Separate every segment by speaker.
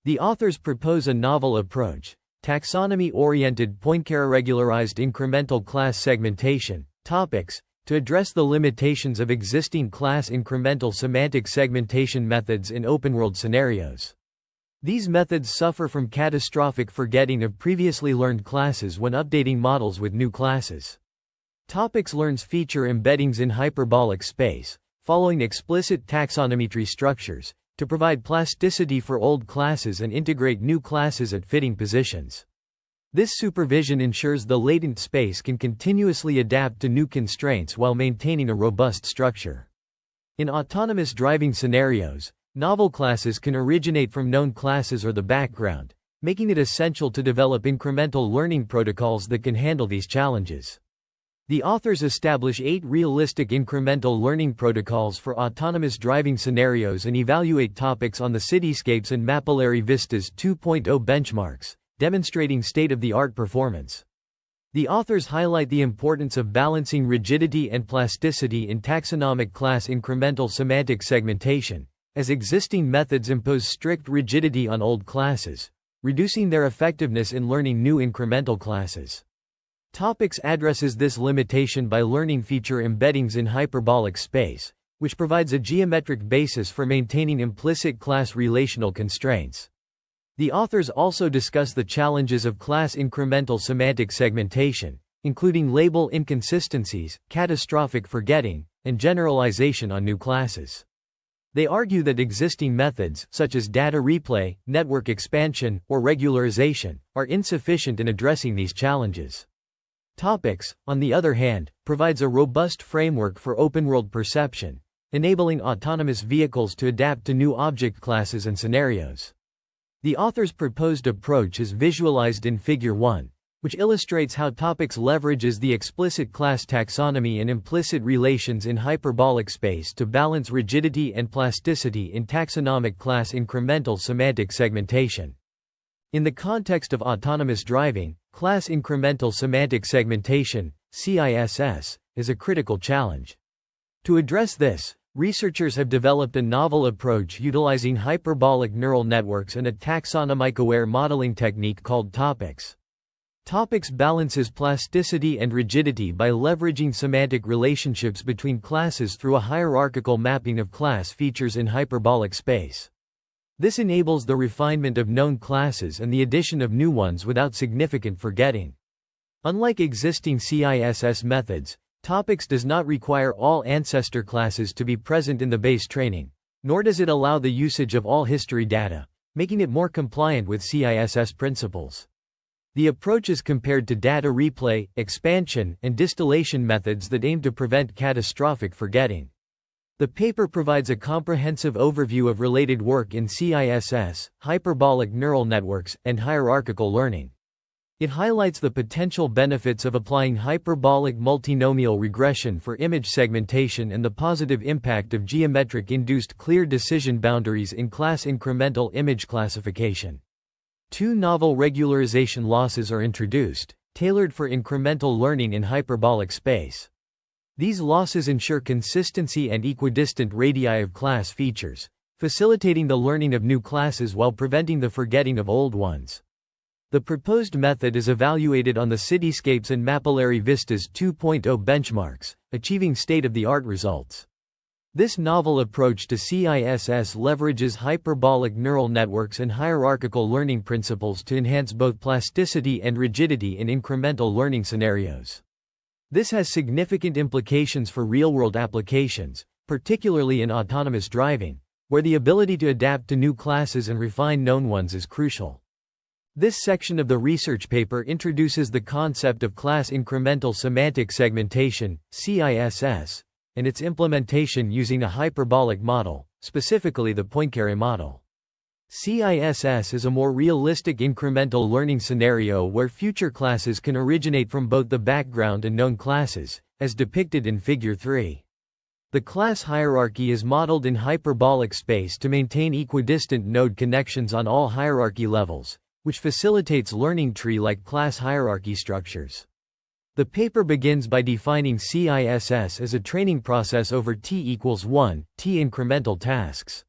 Speaker 1: The authors propose a novel approach, taxonomy-oriented Poincaré-regularized incremental-class segmentation, topics, to address the limitations of existing class-incremental semantic segmentation methods in open-world scenarios. These methods suffer from catastrophic forgetting of previously learned classes when updating models with new classes. Topics learns feature embeddings in hyperbolic space, following explicit taxonomy-tree structures, to provide plasticity for old classes and integrate new classes at fitting positions. This supervision ensures the latent space can continuously adapt to new constraints while maintaining a robust structure. In autonomous driving scenarios, novel classes can originate from known classes or the background, making it essential to develop incremental learning protocols that can handle these challenges. The authors establish 8 realistic incremental learning protocols for autonomous driving scenarios and evaluate topics on the Cityscapes and Mapillary Vistas 2.0 benchmarks, demonstrating state-of-the-art performance. The authors highlight the importance of balancing rigidity and plasticity in taxonomic class incremental semantic segmentation, as existing methods impose strict rigidity on old classes, reducing their effectiveness in learning new incremental classes. Topics addresses this limitation by learning feature embeddings in hyperbolic space, which provides a geometric basis for maintaining implicit class relational constraints. The authors also discuss the challenges of class-incremental semantic segmentation, including label inconsistencies, catastrophic forgetting, and generalization on new classes. They argue that existing methods, such as data replay, network expansion, or regularization, are insufficient in addressing these challenges. Topics, on the other hand, provides a robust framework for open-world perception, enabling autonomous vehicles to adapt to new object classes and scenarios. The author's proposed approach is visualized in Figure 1, which illustrates how topics leverages the explicit class taxonomy and implicit relations in hyperbolic space to balance rigidity and plasticity in taxonomic class incremental semantic segmentation. In the context of autonomous driving, class incremental semantic segmentation, CISS, is a critical challenge. To address this, researchers have developed a novel approach utilizing hyperbolic neural networks and a taxonomy-aware modeling technique called topics. Topics balances plasticity and rigidity by leveraging semantic relationships between classes through a hierarchical mapping of class features in hyperbolic space. This enables the refinement of known classes and the addition of new ones without significant forgetting. Unlike existing CISS methods, topics does not require all ancestor classes to be present in the base training, nor does it allow the usage of all history data, making it more compliant with CISS principles. The approach is compared to data replay, expansion, and distillation methods that aim to prevent catastrophic forgetting. The paper provides a comprehensive overview of related work in CISS, hyperbolic neural networks, and hierarchical learning. It highlights the potential benefits of applying hyperbolic multinomial regression for image segmentation and the positive impact of geometric-induced clear decision boundaries in class-incremental image classification. 2 novel regularization losses are introduced, tailored for incremental learning in hyperbolic space. These losses ensure consistency and equidistant radii of class features, facilitating the learning of new classes while preventing the forgetting of old ones. The proposed method is evaluated on the Cityscapes and Mapillary Vistas 2.0 benchmarks, achieving state-of-the-art results. This novel approach to CISS leverages hyperbolic neural networks and hierarchical learning principles to enhance both plasticity and rigidity in incremental learning scenarios. This has significant implications for real-world applications, particularly in autonomous driving, where the ability to adapt to new classes and refine known ones is crucial. This section of the research paper introduces the concept of class-incremental semantic segmentation, CISS, and its implementation using a hyperbolic model, specifically the Poincaré model. CISS is a more realistic incremental learning scenario where future classes can originate from both the background and known classes, as depicted in Figure 3. The class hierarchy is modeled in hyperbolic space to maintain equidistant node connections on all hierarchy levels, which facilitates learning tree-like class hierarchy structures. The paper begins by defining CISS as a training process over T equals 1, T incremental tasks.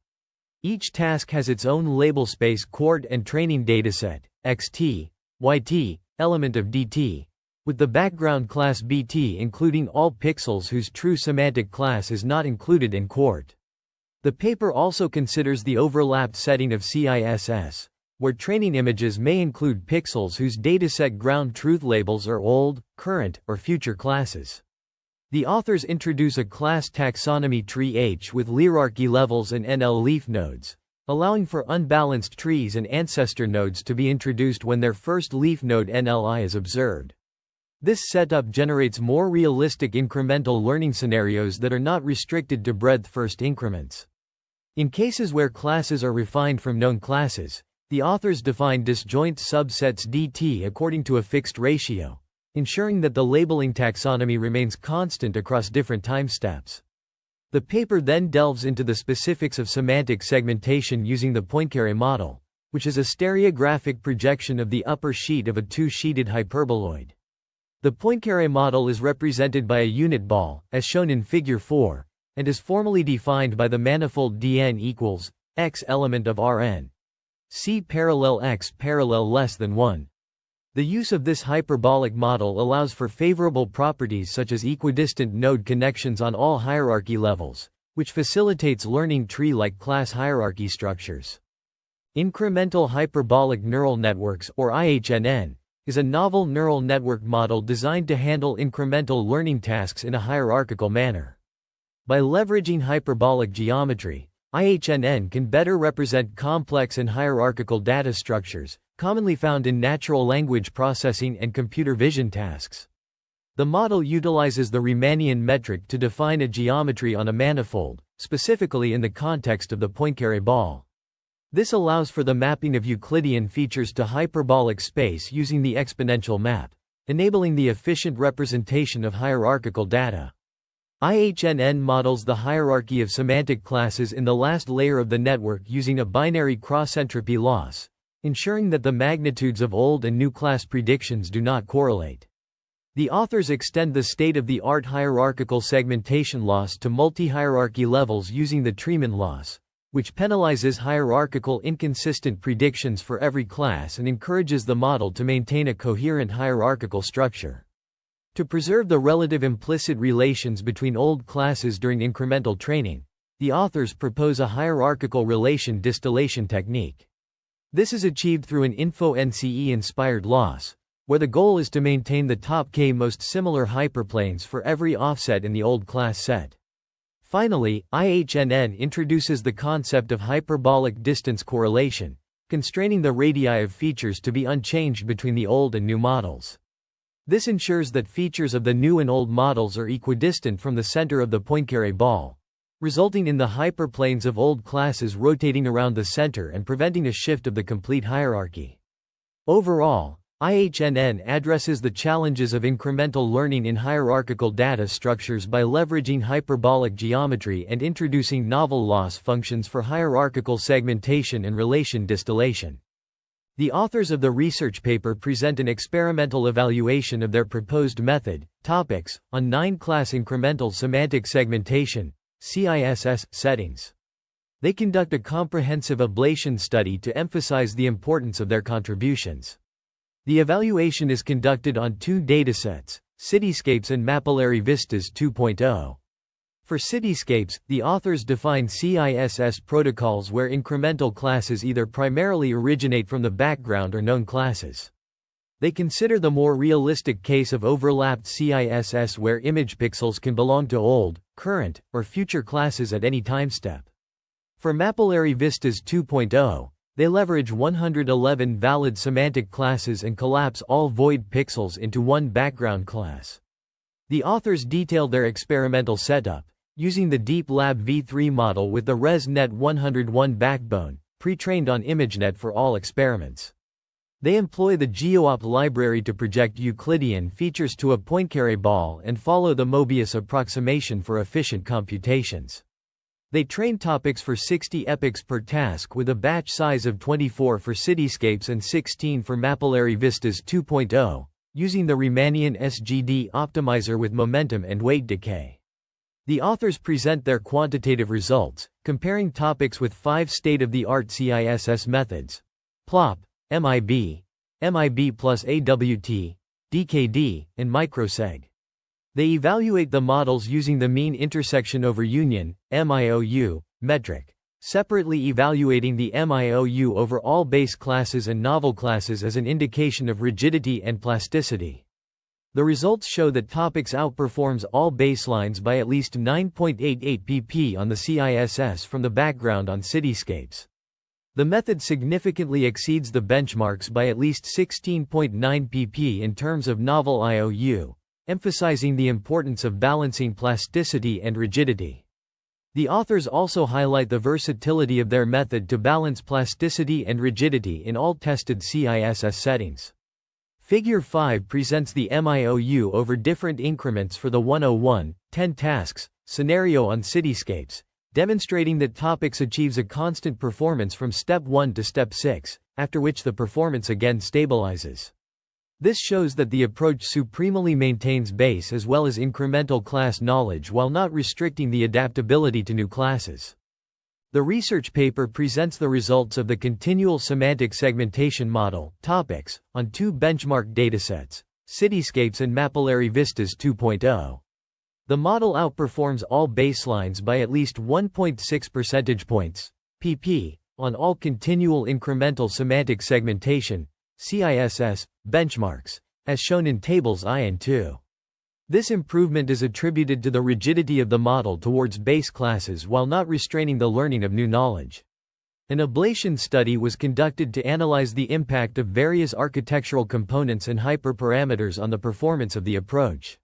Speaker 1: Each task has its own label space quart and training dataset, xt, yt, element of dt, with the background class bt including all pixels whose true semantic class is not included in quart. The paper also considers the overlapped setting of CISS, where training images may include pixels whose dataset ground truth labels are old, current, or future classes. The authors introduce a class taxonomy tree H with hierarchy levels and NL leaf nodes, allowing for unbalanced trees and ancestor nodes to be introduced when their first leaf node NLI is observed. This setup generates more realistic incremental learning scenarios that are not restricted to breadth-first increments. In cases where classes are refined from known classes, the authors define disjoint subsets dt according to a fixed ratio, ensuring that the labeling taxonomy remains constant across different time steps. The paper then delves into the specifics of semantic segmentation using the Poincaré model, which is a stereographic projection of the upper sheet of a two-sheeted hyperboloid. The Poincaré model is represented by a unit ball, as shown in Figure 4, and is formally defined by the manifold Dn equals x element of Rn. C parallel x parallel less than 1. The use of this hyperbolic model allows for favorable properties such as equidistant node connections on all hierarchy levels, which facilitates learning tree-like class hierarchy structures. Incremental hyperbolic neural networks, or IHNN, is a novel neural network model designed to handle incremental learning tasks in a hierarchical manner. By leveraging hyperbolic geometry, IHNN can better represent complex and hierarchical data structures, commonly found in natural language processing and computer vision tasks. The model utilizes the Riemannian metric to define a geometry on a manifold, specifically in the context of the Poincaré ball. This allows for the mapping of Euclidean features to hyperbolic space using the exponential map, enabling the efficient representation of hierarchical data. IHNN models the hierarchy of semantic classes in the last layer of the network using a binary cross-entropy loss, ensuring that the magnitudes of old and new class predictions do not correlate. The authors extend the state-of-the-art hierarchical segmentation loss to multi-hierarchy levels using the Treeman loss, which penalizes hierarchical inconsistent predictions for every class and encourages the model to maintain a coherent hierarchical structure. To preserve the relative implicit relations between old classes during incremental training, the authors propose a hierarchical relation distillation technique. This is achieved through an info-NCE-inspired loss, where the goal is to maintain the top k most similar hyperplanes for every offset in the old class set. Finally, IHNN introduces the concept of hyperbolic distance correlation, constraining the radii of features to be unchanged between the old and new models. This ensures that features of the new and old models are equidistant from the center of the Poincaré ball, resulting in the hyperplanes of old classes rotating around the center and preventing a shift of the complete hierarchy. Overall, IHNN addresses the challenges of incremental learning in hierarchical data structures by leveraging hyperbolic geometry and introducing novel loss functions for hierarchical segmentation and relation distillation. The authors of the research paper present an experimental evaluation of their proposed method, topics, on 9 class-incremental semantic segmentation (CISS) settings. They conduct a comprehensive ablation study to emphasize the importance of their contributions. The evaluation is conducted on 2 datasets, Cityscapes and Mapillary Vistas 2.0. For Cityscapes, the authors define CISS protocols where incremental classes either primarily originate from the background or known classes. They consider the more realistic case of overlapped CISS where image pixels can belong to old, current, or future classes at any time step. For Mapillary Vistas 2.0, they leverage 111 valid semantic classes and collapse all void pixels into one background class. The authors detailed their experimental setup, using the Deep Lab v3 model with the ResNet 101 backbone, pre-trained on ImageNet for all experiments. They employ the GeoOpt library to project Euclidean features to a Poincaré ball and follow the Mobius approximation for efficient computations. They train topics for 60 epochs per task with a batch size of 24 for Cityscapes and 16 for Mapillary Vistas 2.0, using the Riemannian SGD optimizer with momentum and weight decay. The authors present their quantitative results, comparing topics with 5 state-of-the-art CISS methods: PLOP, MIB, MIB plus AWT, DKD, and microseg. They evaluate the models using the mean intersection over union, MIOU, metric, separately evaluating the MIOU over all base classes and novel classes as an indication of rigidity and plasticity. The results show that topics outperforms all baselines by at least 9.88 pp on the CISS from the background on Cityscapes. The method significantly exceeds the benchmarks by at least 16.9 pp in terms of novel IOU, emphasizing the importance of balancing plasticity and rigidity. The authors also highlight the versatility of their method to balance plasticity and rigidity in all tested CISS settings. Figure 5 presents the MIOU over different increments for the 101, 10 tasks scenario on Cityscapes, demonstrating that topics achieves a constant performance from step 1 to step 6, after which the performance again stabilizes. This shows that the approach supremely maintains base as well as incremental class knowledge while not restricting the adaptability to new classes. The research paper presents the results of the Continual Semantic Segmentation model, topics, on 2 benchmark datasets, Cityscapes and Mapillary Vistas 2.0. The model outperforms all baselines by at least 1.6 percentage points, pp, on all Continual Incremental Semantic Segmentation, CISS, benchmarks, as shown in tables I and II. This improvement is attributed to the rigidity of the model towards base classes while not restraining the learning of new knowledge. An ablation study was conducted to analyze the impact of various architectural components and hyperparameters on the performance of the approach.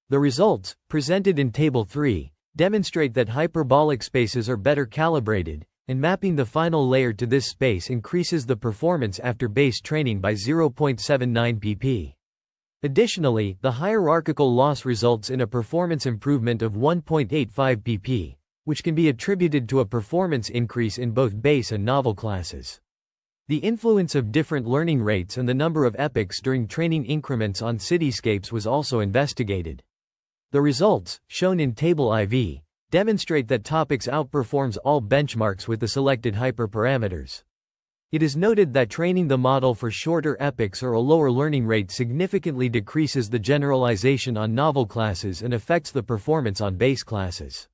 Speaker 1: The results, presented in Table 3, demonstrate that hyperbolic spaces are better calibrated, and mapping the final layer to this space increases the performance after base training by 0.79 pp. Additionally, the hierarchical loss results in a performance improvement of 1.85 pp, which can be attributed to a performance increase in both base and novel classes. The influence of different learning rates and the number of epochs during training increments on Cityscapes was also investigated. The results, shown in Table IV, demonstrate that topics outperforms all benchmarks with the selected hyperparameters. It is noted that training the model for shorter epochs or a lower learning rate significantly decreases the generalization on novel classes and affects the performance on base classes.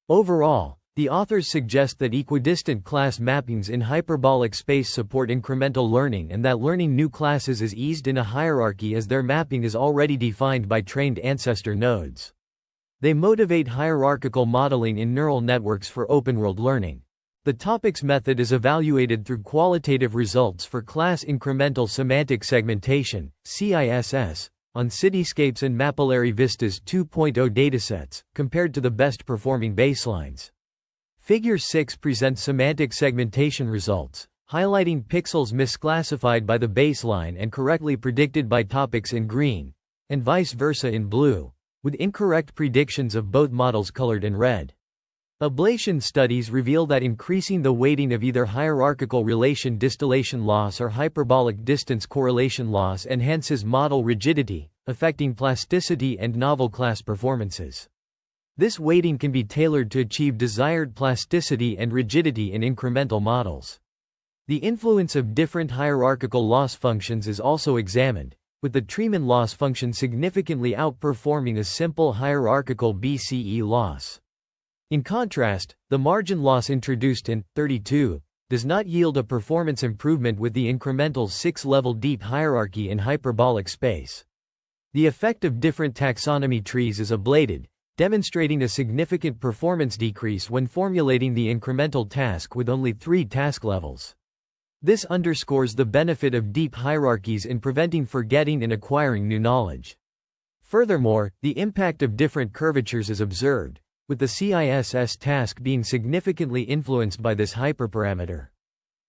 Speaker 1: Overall, the authors suggest that equidistant class mappings in hyperbolic space support incremental learning and that learning new classes is eased in a hierarchy as their mapping is already defined by trained ancestor nodes. They motivate hierarchical modeling in neural networks for open-world learning. The topics method is evaluated through qualitative results for Class-incremental Semantic Segmentation, CISS, on Cityscapes and Mapillary Vistas 2.0 datasets, compared to the best-performing baselines. Figure 6 presents semantic segmentation results, highlighting pixels misclassified by the baseline and correctly predicted by topics in green, and vice versa in blue, with incorrect predictions of both models colored in red. Ablation studies reveal that increasing the weighting of either hierarchical relation distillation loss or hyperbolic distance correlation loss enhances model rigidity, affecting plasticity and novel class performances. This weighting can be tailored to achieve desired plasticity and rigidity in incremental models. The influence of different hierarchical loss functions is also examined, with the Treeman loss function significantly outperforming a simple hierarchical BCE loss. In contrast, the margin loss introduced in 32 does not yield a performance improvement with the incremental 6-level deep hierarchy in hyperbolic space. The effect of different taxonomy trees is ablated, demonstrating a significant performance decrease when formulating the incremental task with only 3 task levels. This underscores the benefit of deep hierarchies in preventing forgetting and acquiring new knowledge. Furthermore, the impact of different curvatures is observed, with the CISS task being significantly influenced by this hyperparameter.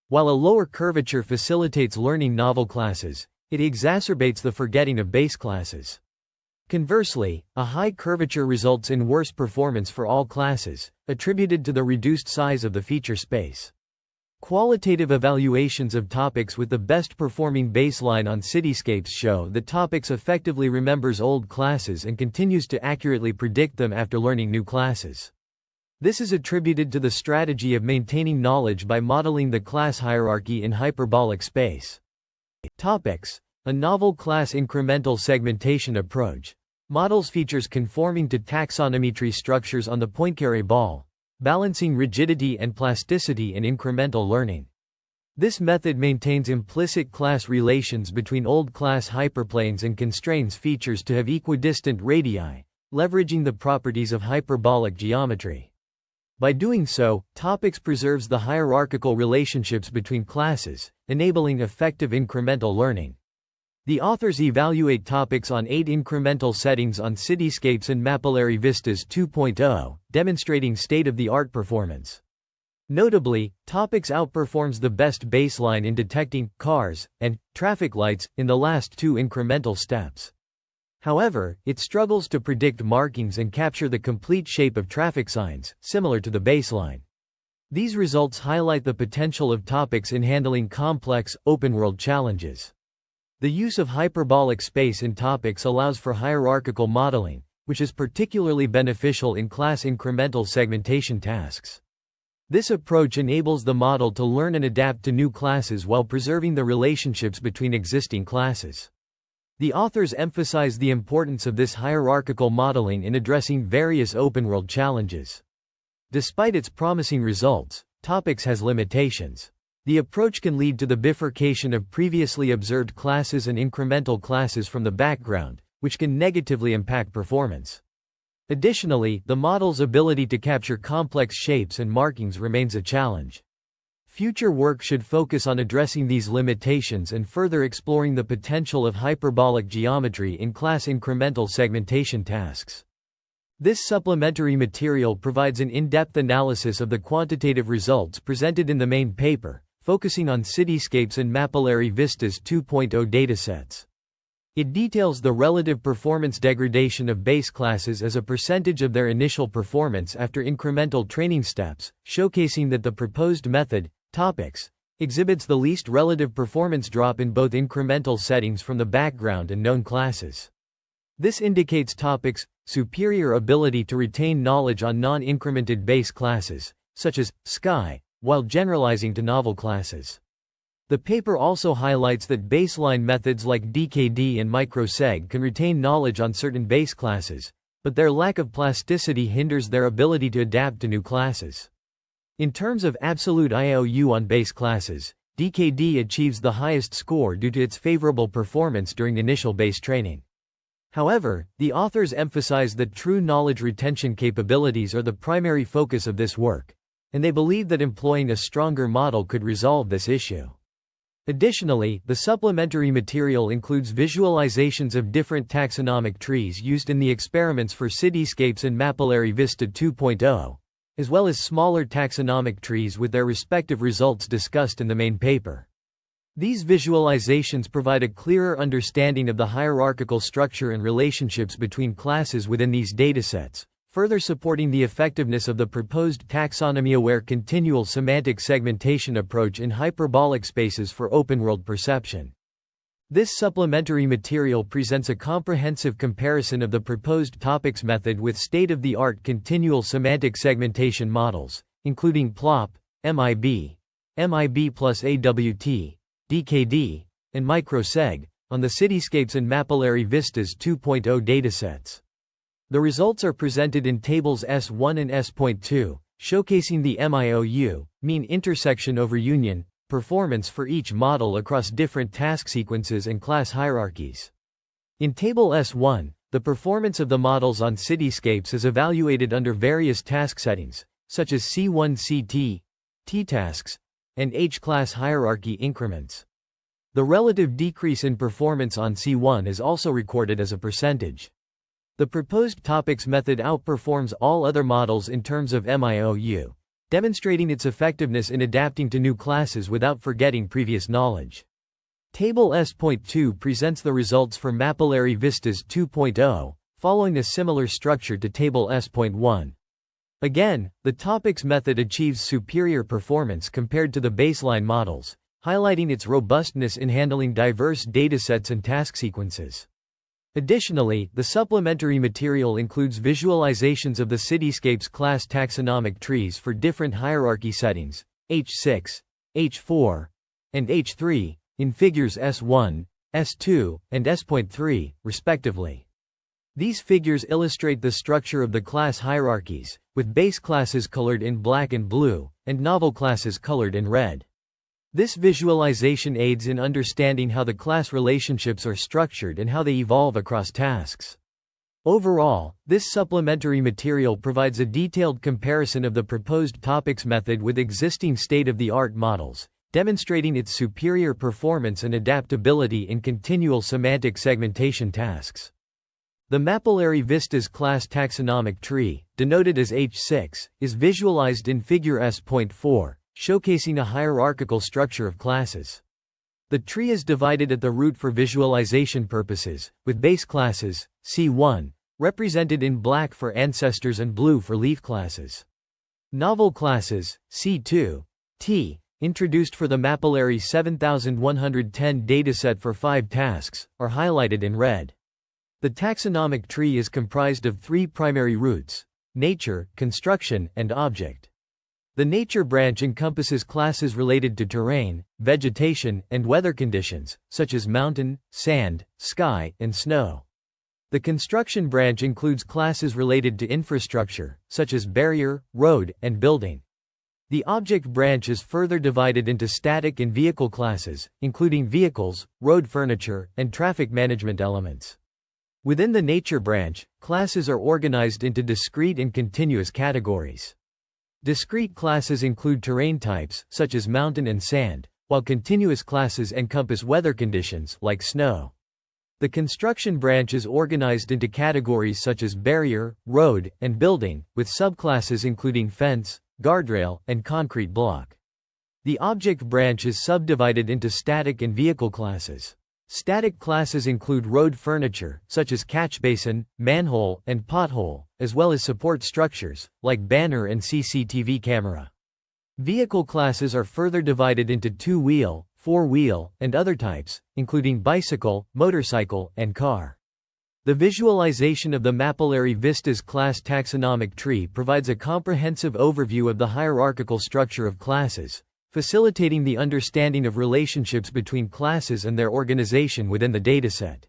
Speaker 1: While a lower curvature facilitates learning novel classes, it exacerbates the forgetting of base classes. Conversely, a high curvature results in worse performance for all classes, attributed to the reduced size of the feature space. Qualitative evaluations of topics with the best performing baseline on Cityscapes show that topics effectively remembers old classes and continues to accurately predict them after learning new classes. This is attributed to the strategy of maintaining knowledge by modeling the class hierarchy in hyperbolic space. Topics: a novel class-incremental segmentation approach. Models features conforming to taxonomy-tree structures on the Poincaré ball, balancing rigidity and plasticity in incremental learning. This method maintains implicit class relations between old class hyperplanes and constrains features to have equidistant radii, leveraging the properties of hyperbolic geometry. By doing so, topics preserves the hierarchical relationships between classes, enabling effective incremental learning. The authors evaluate topics on 8 incremental settings on Cityscapes and Mapillary Vistas 2.0, demonstrating state-of-the-art performance. Notably, topics outperforms the best baseline in detecting cars and traffic lights in the last 2 incremental steps. However, it struggles to predict markings and capture the complete shape of traffic signs, similar to the baseline. These results highlight the potential of topics in handling complex, open-world challenges. The use of hyperbolic space in topics allows for hierarchical modeling, which is particularly beneficial in class-incremental segmentation tasks. This approach enables the model to learn and adapt to new classes while preserving the relationships between existing classes. The authors emphasize the importance of this hierarchical modeling in addressing various open-world challenges. Despite its promising results, topics has limitations. The approach can lead to the bifurcation of previously observed classes and incremental classes from the background, which can negatively impact performance. Additionally, the model's ability to capture complex shapes and markings remains a challenge. Future work should focus on addressing these limitations and further exploring the potential of hyperbolic geometry in class-incremental segmentation tasks. This supplementary material provides an in-depth analysis of the quantitative results presented in the main paper, focusing on Cityscapes and Mapillary Vistas 2.0 datasets. It details the relative performance degradation of base classes as a percentage of their initial performance after incremental training steps, showcasing that the proposed method, topics, exhibits the least relative performance drop in both incremental settings from the background and known classes. This indicates topics' superior ability to retain knowledge on non-incremented base classes, such as sky, while generalizing to novel classes. The paper also highlights that baseline methods like DKD and microseg can retain knowledge on certain base classes, but their lack of plasticity hinders their ability to adapt to new classes. In terms of absolute IOU on base classes, DKD achieves the highest score due to its favorable performance during initial base training. However, the authors emphasize that true knowledge retention capabilities are the primary focus of this work, and they believe that employing a stronger model could resolve this issue. Additionally, the supplementary material includes visualizations of different taxonomic trees used in the experiments for Cityscapes and Mapillary Vista 2.0, as well as smaller taxonomic trees with their respective results discussed in the main paper. These visualizations provide a clearer understanding of the hierarchical structure and relationships between classes within these datasets, further supporting the effectiveness of the proposed taxonomy-aware continual semantic segmentation approach in hyperbolic spaces for open-world perception. This supplementary material presents a comprehensive comparison of the proposed topics method with state-of-the-art continual semantic segmentation models, including PLOP, MIB, MIB plus AWT, DKD, and microseg, on the Cityscapes and Mapillary Vistas 2.0 datasets. The results are presented in tables S1 and S.2, showcasing the MIOU, mean intersection over union, performance for each model across different task sequences and class hierarchies. In Table S1, the performance of the models on Cityscapes is evaluated under various task settings, such as C1-CT, T-tasks, and H-class hierarchy increments. The relative decrease in performance on C1 is also recorded as a percentage. The proposed topics method outperforms all other models in terms of MIOU, demonstrating its effectiveness in adapting to new classes without forgetting previous knowledge. Table S.2 presents the results for Mapillary Vistas 2.0, following a similar structure to Table S.1. Again, the topics method achieves superior performance compared to the baseline models, highlighting its robustness in handling diverse datasets and task sequences. Additionally, the supplementary material includes visualizations of the Cityscapes class taxonomic trees for different hierarchy settings, H6, H4, and H3, in figures S1, S2, and S.3, respectively. These figures illustrate the structure of the class hierarchies, with base classes colored in black and blue, and novel classes colored in red. This visualization aids in understanding how the class relationships are structured and how they evolve across tasks. Overall, this supplementary material provides a detailed comparison of the proposed topics method with existing state-of-the-art models, demonstrating its superior performance and adaptability in continual semantic segmentation tasks. The Mapillary Vistas class taxonomic tree, denoted as H6, is visualized in figure S.4, showcasing a hierarchical structure of classes. The tree is divided at the root for visualization purposes, with base classes, C1, represented in black for ancestors and blue for leaf classes. Novel classes, C2, T, introduced for the Mapillary 7110 dataset for 5 tasks, are highlighted in red. The taxonomic tree is comprised of 3 primary roots: nature, construction, and object. The nature branch encompasses classes related to terrain, vegetation, and weather conditions, such as mountain, sand, sky, and snow. The construction branch includes classes related to infrastructure, such as barrier, road, and building. The object branch is further divided into static and vehicle classes, including vehicles, road furniture, and traffic management elements. Within the nature branch, classes are organized into discrete and continuous categories. Discrete classes include terrain types, such as mountain and sand, while continuous classes encompass weather conditions, like snow. The construction branch is organized into categories such as barrier, road, and building, with subclasses including fence, guardrail, and concrete block. The object branch is subdivided into static and vehicle classes. Static classes include road furniture, such as catchbasin, manhole, and pothole, as well as support structures, like banner and CCTV camera. Vehicle classes are further divided into 2-wheel, 4-wheel, and other types, including bicycle, motorcycle, and car. The visualization of the Mapillary Vistas class taxonomic tree provides a comprehensive overview of the hierarchical structure of classes, facilitating the understanding of relationships between classes and their organization within the dataset.